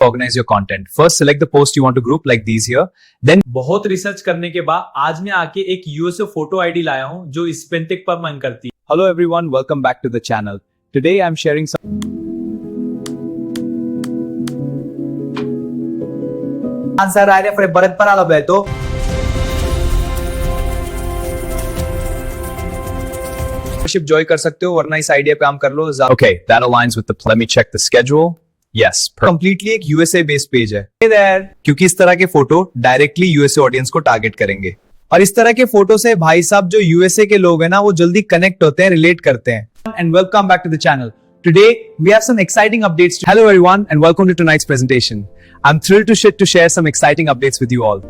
organize your content. First, select the post you want to group like these here. Then, बहुत research करने के बाद आज मैं आके एक यूएसए फोटो आईडी लाया हूं जो इस पेंटिक पर मन करती है. hello everyone, welcome back to the channel. Today I'm sharing some answer आने पर बरत पर आला बैठो. joy कर सकते हो वरना इस आइडिया पे काम कर लो. Okay, that aligns with the let me check the schedule. Yes, completely एक USA बेस्ड पेज है. Hey there, क्योंकि इस तरह के फोटो डायरेक्टली USA ऑडियंस को टारगेट करेंगे और इस तरह के फोटो से भाई साहब जो USA के लोग हैं ना वो जल्दी कनेक्ट होते हैं, रिलेट करते हैं. And welcome back to the channel. Today we have some exciting updates. Hello everyone and welcome to tonight's presentation. I'm thrilled to share some exciting updates with you all.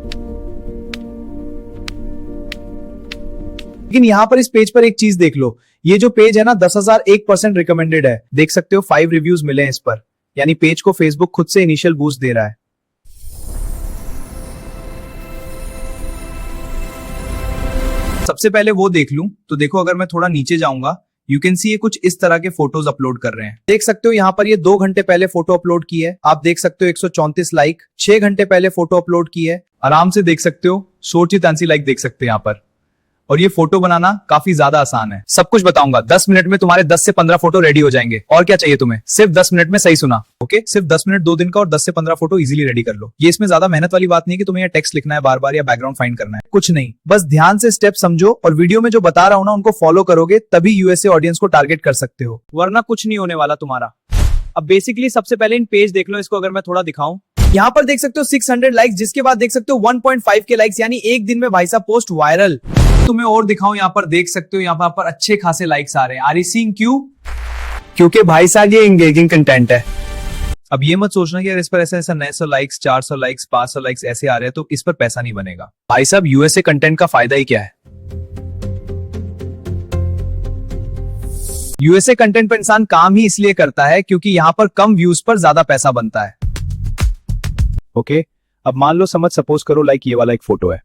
लेकिन यहां पर इस page पर एक चीज देख लो. ये जो पेज है ना 10,001% रिकमेंडेड है. देख सकते हो 5 रिव्यूज मिले हैं इस पर, यानी पेज को फेसबुक खुद से इनिशियल बूस्ट दे रहा है. सबसे पहले वो देख लूं तो देखो, अगर मैं थोड़ा नीचे जाऊंगा यू कैन सी ये कुछ इस तरह के फोटोज अपलोड कर रहे हैं. देख सकते हो यहाँ पर ये 2 घंटे पहले फोटो अपलोड की है. आप देख सकते हो 134 लाइक. 6 घंटे पहले फोटो अपलोड की है. आराम से देख सकते हो 184 लाइक देख सकते हैं यहाँ पर. और ये फोटो बनाना काफी ज्यादा आसान है. सब कुछ बताऊंगा. 10 मिनट में तुम्हारे 10 से 15 फोटो रेडी हो जाएंगे. और क्या चाहिए तुम्हें? सिर्फ 10 मिनट में. सही सुना. ओके, सिर्फ 10 मिनट 2 दिन का और 10 से 15 फोटो इजीली रेडी कर लो. ये इसमें ज्यादा मेहनत वाली बात नहीं कि तुम्हें टेक्स्ट लिखना है बार बार या बैकग्राउंड फाइंड करना है. कुछ नहीं, बस ध्यान से स्टेप समझो और वीडियो में जो बता रहा हूं ना उनको फॉलो करोगे तभी यूएसए ऑडियंस को टारगेट कर सकते हो, वरना कुछ नहीं होने वाला तुम्हारा. अब बेसिकली सबसे पहले इन पेज देख लो. इसको अगर मैं थोड़ा दिखाऊं, यहाँ पर देख सकते हो 600 लाइक्स, जिसके बाद देख सकते हो 1.5 के लाइक्स, यानी एक दिन में भाई साहब पोस्ट वायरल. तुम्हें और दिखाऊं, यहाँ पर देख सकते हो यहाँ पर अच्छे खासे लाइक्स आ रहे हैं. Are you seeing? क्यों? क्योंकि भाई साहब ये एंगेजिंग कंटेंट है. अब ये मत सोचना कि अगर इस पर ऐसा 900 लाइक्स, 400 लाइक्स, 500 लाइक्स ऐसे आ रहे हैं तो इस पर पैसा नहीं बनेगा. भाई साहब यूएसए कंटेंट का फायदा ही क्या है? यूएसए कंटेंट पर इंसान काम ही इसलिए करता है क्योंकि यहाँ पर कम व्यूज पर ज्यादा पैसा बनता है. ओके, अब मान लो सपोज करो लाइक ये वाला एक फोटो है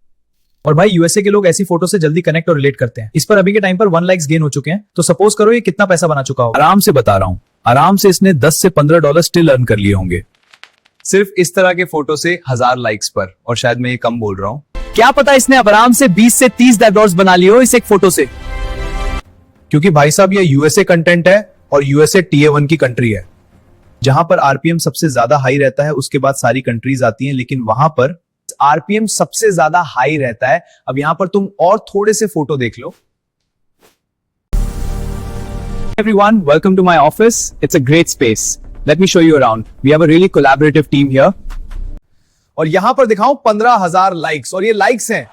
और भाई यूएसए के लोग ऐसी फोटो से जल्दी कनेक्ट और रिलेट करते हैं. इस पर अभी के टाइम पर 1 लाइक्स गेन हो चुके हैं. तो सपोज करो ये कितना पैसा बना चुका होगा. आराम से बता रहा हूं, आराम से इसने 10 से 15 डॉलर स्टिल अर्न कर लिए होंगे सिर्फ इस तरह के फोटो से 1000 लाइक्स पर. और शायद मैं ये कम बोल रहा हूं, क्या पता इसने अब आराम से 20 से 30 डॉलर्स बना लिए हो इस एक फोटो से. क्योंकि भाई साहब ये यूएसए कंटेंट है और यूएसए टीए 1 की कंट्री है जहां पर आरपीएम सबसे ज्यादा हाई रहता है. उसके बाद सारी कंट्रीज आती हैं, लेकिन वहां पर आरपीएम सबसे ज्यादा हाई रहता है. अब यहां पर तुम और थोड़े से फोटो देख लो. Everyone, welcome to my office. It's a great space. Let me show you around. We have a really collaborative team here. और यहां पर दिखाऊं 15,000 लाइक्स, और ये लाइक्स हैं,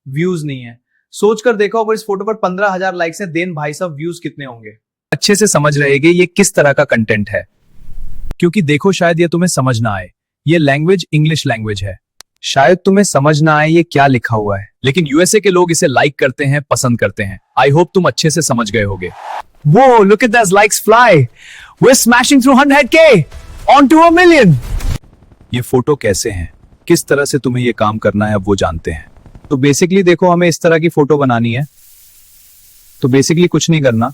व्यूज नहीं है. सोचकर देखो अगर इस फोटो पर 15,000 लाइक्स हैं, देन भाई साहब व्यूज कितने होंगे. अच्छे से समझ रहेंगे ये किस तरह का कंटेंट है. क्योंकि देखो शायद ये तुम्हें समझ ना आए, ये लैंग्वेज इंग्लिश लैंग्वेज है. शायद तुम्हें समझ ना आए ये क्या लिखा हुआ है, लेकिन यूएसए के लोग इसे लाइक करते हैं, पसंद करते हैं. आई होप तुम अच्छे से समझ गए होगे. Whoa, look at those likes fly. We're smashing through 100K on to 1 million. ये फोटो कैसे हैं, किस तरह से तुम्हें ये काम करना है अब वो जानते हैं. तो बेसिकली देखो, हमें इस तरह की फोटो बनानी है. तो बेसिकली कुछ नहीं करना.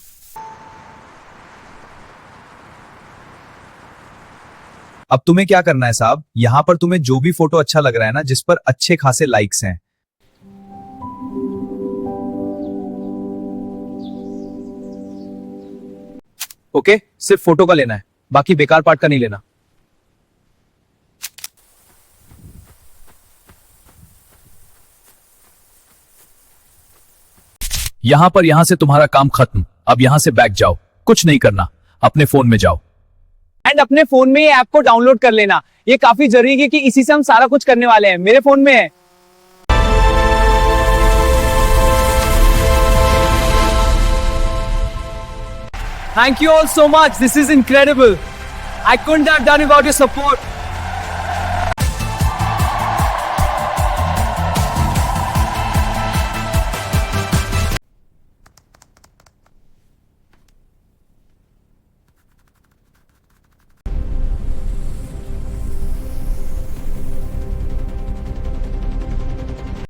अब तुम्हें क्या करना है साहब, यहां पर तुम्हें जो भी फोटो अच्छा लग रहा है ना, जिस पर अच्छे खासे लाइक्स हैं, ओके, सिर्फ फोटो का लेना है, बाकी बेकार पार्ट का नहीं लेना. यहां से तुम्हारा काम खत्म. अब यहां से बैक जाओ, कुछ नहीं करना, अपने फोन में जाओ एंड अपने फोन में ये ऐप को डाउनलोड कर लेना. ये काफी जरूरी है कि इसी से हम सारा कुछ करने वाले हैं. मेरे फोन में है. Thank you all so much. This is incredible. I couldn't have done without your support.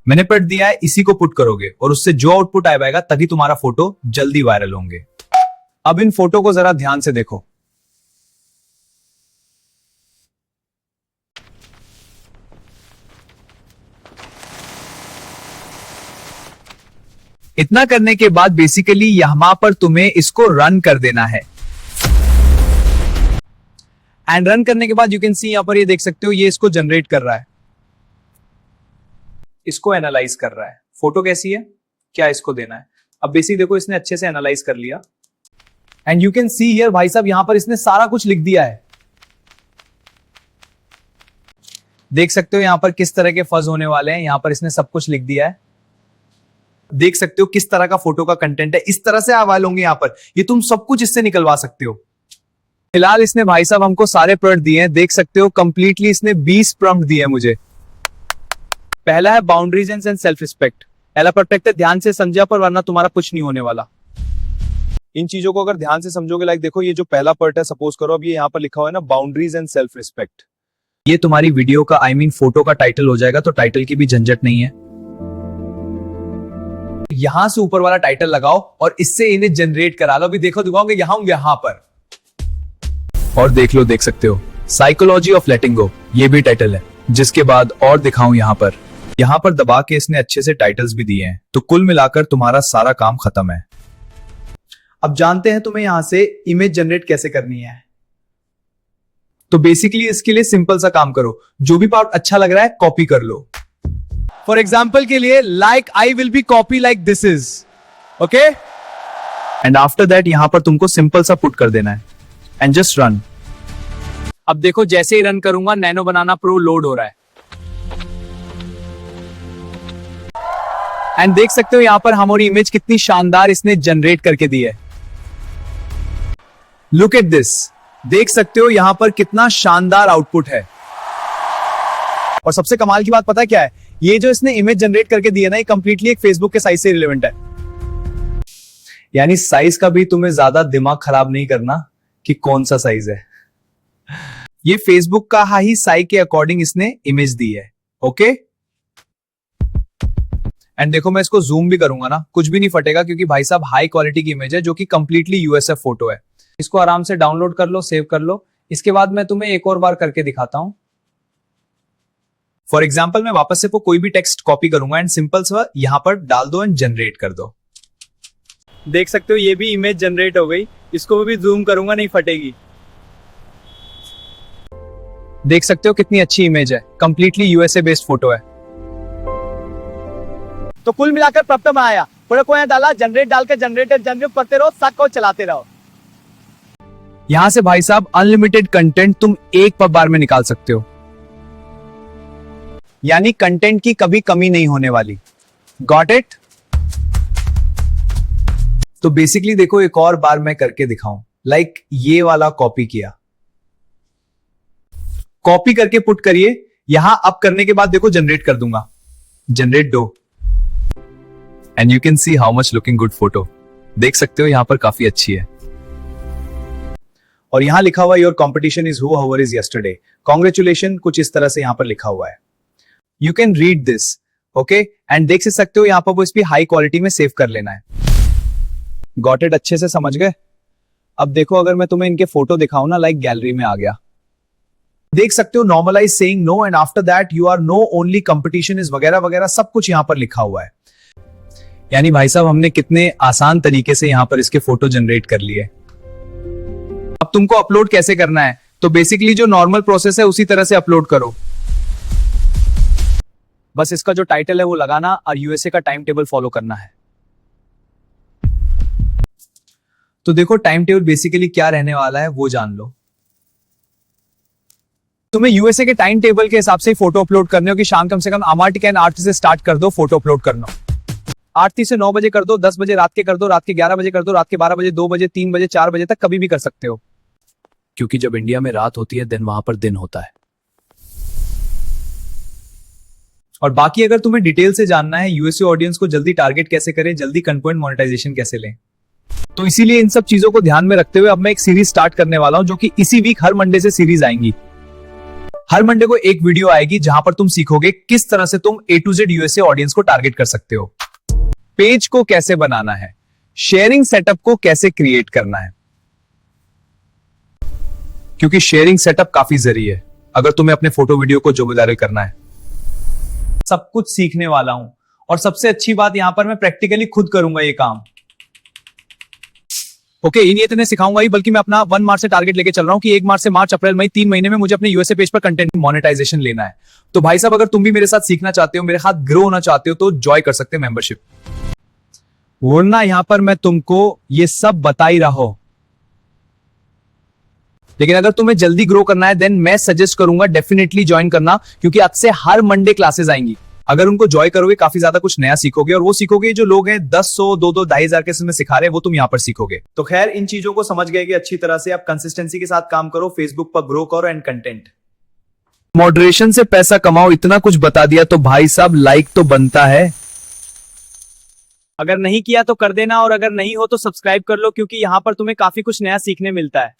मैंने पढ़ दिया है, इसी को पुट करोगे और उससे जो आउटपुट आएगा तभी तुम्हारा फोटो जल्दी वायरल होंगे. अब इन फोटो को जरा ध्यान से देखो. इतना करने के बाद बेसिकली यहां पर तुम्हें इसको रन कर देना है। एंड रन करने के बाद यू कैन सी यहां पर ये देख सकते हो ये इसको जनरेट कर रहा है, इसको एनालाइज कर रहा है। फोटो कैसी है, क्या इसको देना है। अब बेसिक देखो इसने अच्छे से एनालाइज कर लिया and you can see here भाई साहब यहां पर इसने सारा कुछ लिख दिया है। देख सकते हो यहां पर किस तरह के फज होने वाले हैं, यहां पर इसने सब कुछ लिख दिया है। देख सकते हो किस तरह का फोटो का कंटेंट है, इस तरह से आवाज होंगे यहां पर, ये तुम सब कुछ इससे निकलवा सकते हो। फिलहाल इसने भाई साहब हमको सारे प्रॉम्प्ट दिए हैं, देख सकते हो कंप्लीटली इसने 20 प्रॉम्प्ट दिए हैं मुझे। पहला है बाउंड्रीज एंड सेल्फ रिस्पेक्ट। पहला प्रोटेक्ट है ध्यान से समझा पर वरना तुम्हारा कुछ नहीं होने वाला। इन चीजों को अगर ध्यान से समझोगे, लाइक देखो ये जो पहला पार्ट है, सपोज करो अब ये यहां पर लिखा हुआ है ना बाउंड्रीज एंड सेल्फ रिस्पेक्ट, ये तुम्हारी वीडियो का फोटो का टाइटल हो जाएगा, तो टाइटल की भी झंझट नहीं है। यहां से ऊपर वाला टाइटल लगाओ और इससे इन्हें जनरेट करा लो। अभी देखो दिखाओगे यहां पर, और देख लो, देख सकते हो साइकोलॉजी ऑफ लेटिंग गो, ये भी टाइटल है। जिसके बाद और दिखाऊं यहां पर दबा के इसने अच्छे से टाइटल्स भी दिए हैं। तो कुल मिलाकर तुम्हारा सारा काम खत्म है। अब जानते हैं तुम्हें यहां से इमेज जनरेट कैसे करनी है। तो बेसिकली इसके लिए सिंपल सा काम करो, जो भी पार्ट अच्छा लग रहा है कॉपी कर लो। फॉर एग्जाम्पल के लिए like I will be copy like this is, okay. And after that यहां पर तुमको सिंपल सा पुट कर देना है एंड जस्ट रन। अब देखो जैसे ही रन करूंगा नैनो बनाना प्रो लोड हो रहा है एंड देख सकते हो यहां पर हमारी इमेज कितनी शानदार इसने जनरेट करके दी है। लुक एट दिस, देख सकते हो यहां पर कितना शानदार आउटपुट है। और सबसे कमाल की बात पता है क्या है, ये जो इसने इमेज जनरेट करके दी है ना, ये कंप्लीटली एक फेसबुक के साइज से रिलेवेंट है। यानी साइज का भी तुम्हें ज्यादा दिमाग खराब नहीं करना कि कौन सा साइज है, ये फेसबुक का ही साइज के अकॉर्डिंग इसने इमेज दी है, ओके। एंड देखो मैं इसको जूम भी करूंगा ना, कुछ भी नहीं फटेगा, क्योंकि भाई साहब हाई क्वालिटी की इमेज है जो कि कंप्लीटली यूएसएफ फोटो है। इसको आराम से डाउनलोड कर लो, सेव कर लो। इसके बाद मैं तुम्हें एक और बार करके दिखाता हूं। फॉर एग्जाम्पल मैं वापस से कोई भी टेक्स्ट कॉपी करूंगा एंड सिंपल सा यहां पर डाल दो एंड जनरेट कर दो। देख सकते हो ये भी इमेज जनरेट हो गई, इसको भी जूम करूंगा नहीं फटेगी। देख सकते हो कितनी अच्छी इमेज है, कंप्लीटली यूएसए बेस्ड फोटो है। तो कुल मिलाकर प्रॉब्लम आया, पूरा को डाला, जनरेट डाल के जनरेट करते रहो, सब को चलाते रहो। यहां से भाई साहब अनलिमिटेड कंटेंट तुम एक बार में निकाल सकते हो, यानी कंटेंट की कभी कमी नहीं होने वाली। Got it? तो बेसिकली देखो एक और बार मैं करके दिखाऊं, लाइक ये वाला कॉपी किया, कॉपी करके पुट करिए यहां। अब करने के बाद देखो जनरेट कर दूंगा, जनरेट दो and you can see how much looking good photo. देख सकते हो यहां पर काफी अच्छी है। और यहां लिखा हुआ your competition is who you were is yesterday, congratulation, कुछ इस तरह से यहां पर लिखा हुआ है। You can read this, okay. And देख सकते हो यहां पर वो इस भी हाई क्वालिटी में सेव कर लेना है। Got it? अच्छे से समझ गए? अब देखो अगर मैं तुम्हें इनके फोटो दिखाऊं ना, लाइक गैलरी में आ गया, देख सकते हो normalise saying no and after that you are no only competition is वगैरह वगैरह सब कुछ यहां पर लिखा हुआ है। यानी भाई साहब हमने कितने आसान तरीके से यहां पर इसके फोटो जनरेट कर लिए। अब तुमको अपलोड कैसे करना है, तो बेसिकली जो नॉर्मल प्रोसेस है उसी तरह से अपलोड करो। बस इसका जो टाइटल है वो लगाना और यूएसए का टाइम टेबल फॉलो करना है। तो देखो टाइम टेबल बेसिकली क्या रहने वाला है वो जान लो। तुम्हें यूएसए के टाइम टेबल के हिसाब से फोटो अपलोड करने हो कि शाम कम से कम आमाटी कैन 8 से स्टार्ट कर दो फोटो अपलोड करना। 8 से 9 बजे कर दो, 10 बजे रात के कर दो, रात के 11 बजे कर दो, रात के 12 बजे, 2 बजे, 3 बजे, 4 बजे तक कभी भी कर सकते हो, क्योंकि जब इंडिया में रात होती है देन वहां पर दिन होता है। और बाकी अगर तुम्हें डिटेल से जानना है यूएसए ऑडियंस को जल्दी टारगेट कैसे करें, जल्दी कंटेंट मोनेटाइजेशन कैसे लें, तो इसीलिए इन सब चीजों को ध्यान में रखते हुए अब मैं एक सीरीज स्टार्ट करने वाला हूं, जो कि इसी वीक हर मंडे से सीरीज आएंगी। हर मंडे को एक वीडियो आएगी जहां पर तुम सीखोगे किस तरह से तुम A to Z USA audience को टारगेट कर सकते हो, पेज को कैसे बनाना है, शेयरिंग सेटअप को कैसे क्रिएट करना है, क्योंकि शेयरिंग सेटअप काफी जरूरी है अगर तुम्हें अपने फोटो वीडियो को जो वायरल करना है। सब कुछ सीखने वाला हूं और सबसे अच्छी बात यहाँ पर मैं प्रैक्टिकली खुद करूंगा ये काम। ओके, इन ये तो नहीं सिखाऊंगा ही, बल्कि मैं अपना 1 मार्च से टारगेट लेके चल रहा हूँ कि 1 मार्च से मार्च अप्रैल मई 3 महीने में मुझे अपने यूएसए पेज पर कंटेंट मोनेटाइजेशन लेना है। तो भाई साहब, अगर तुम भी मेरे साथ सीखना चाहते हो, मेरे साथ ग्रो होना चाहते हो, तो ज्वाइन कर सकते हो मेंबरशिप। वरना यहां पर मैं तुमको ये सब बता ही रहा हूं, लेकिन अगर तुम्हें जल्दी ग्रो करना है देन मैं सजेस्ट करूंगा डेफिनेटली ज्वाइन करना, क्योंकि आज से हर मंडे क्लासेस आएंगी। अगर उनको ज्वाइन करोगे काफी ज्यादा कुछ नया सीखोगे, और वो सीखोगे जो लोग हैं 10, 100, 2, 2,500 के इसमें सिखा रहे हैं, वो तुम यहाँ पर सीखोगे। तो खैर, इन चीजों को समझ गए कि अच्छी तरह से आप कंसिस्टेंसी के साथ काम करो, फेसबुक पर ग्रो करो एंड कंटेंट मॉडरेशन से पैसा कमाओ, इतना कुछ बता दिया तो भाई साहब लाइक तो बनता है। अगर नहीं किया तो कर देना, और अगर नहीं हो तो सब्सक्राइब कर लो, क्योंकि यहाँ पर तुम्हें काफी कुछ नया सीखने मिलता है।